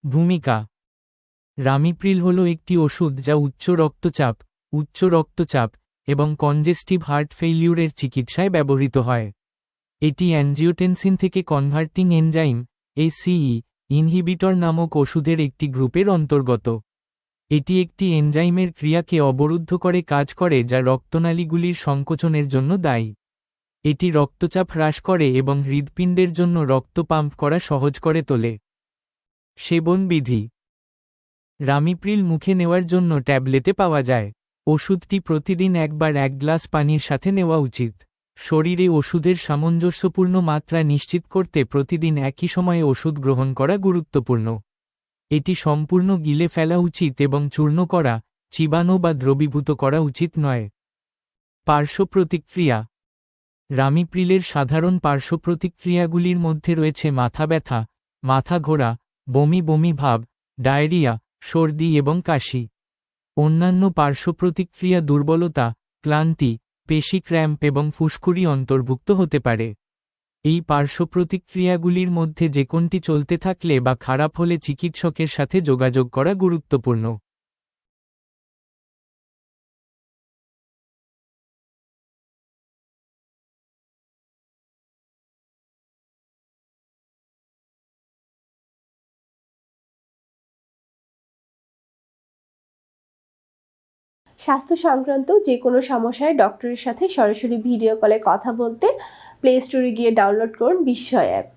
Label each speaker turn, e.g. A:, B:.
A: ভূমিকা। রামিপ্রিল হল একটি ওষুধ যা উচ্চ রক্তচাপ এবং কনজেস্টিভ হার্ট ফেইলিউরের চিকিৎসায় ব্যবহৃত হয়। এটি অ্যানজিওটেনসিন থেকে কনভার্টিং এনজাইম ACE ইনহিবিটর নামক ওষুধের একটি গ্রুপের অন্তর্গত। এটি একটি এনজাইমের ক্রিয়াকে অবরুদ্ধ করে কাজ করে যা রক্তনালীগুলির সংকোচনের জন্য দায়ী। এটি রক্তচাপ হ্রাস করে এবং হৃৎপিণ্ডের জন্য রক্ত পাম্প করা সহজ করে তোলে। সেবন বিধি। রামিপ্রিল মুখে নেওয়ার জন্য ট্যাবলেটে পাওয়া যায়। ওষুধটি প্রতিদিন একবার 1 গ্লাস পানির সাথে নেওয়া উচিত। শরীরে ওষুধের সামঞ্জস্যপূর্ণ মাত্রা নিশ্চিত করতে প্রতিদিন একই সময়ে ওষুধ গ্রহণ করা গুরুত্বপূর্ণ। এটি সম্পূর্ণ গিলে ফেলা উচিত এবং চূর্ণ করা, চিবানো বা দ্রবীভূত করা উচিত নয়। পার্শ্ব প্রতিক্রিয়া। রামিপ্রিলের সাধারণ পার্শ্ব প্রতিক্রিয়াগুলির মধ্যে রয়েছে মাথা ব্যথা, মাথা ঘোরা, বমি বমি ভাব, ডায়রিয়া, সর্দি এবং কাশি। অন্যান্য পার্শ্ব প্রতিক্রিয়া দুর্বলতা, ক্লান্তি, পেশি ক্র্যাম্প এবং ফুসকুড়ি অন্তর্ভুক্ত হতে পারে। এই পার্শ্ব প্রতিক্রিয়াগুলির মধ্যে যে কোনটি চলতে থাকলে বা খারাপ হলে চিকিৎসকের সাথে যোগাযোগ করা গুরুত্বপূর্ণ।
B: স্বাস্থ্য সংক্রান্ত যে কোনো সমস্যায় ডক্টরের সাথে সরাসরি ভিডিও কলে কথা বলতে প্লে স্টোরে গিয়ে ডাউনলোড করুন বিস্ময় অ্যাপ।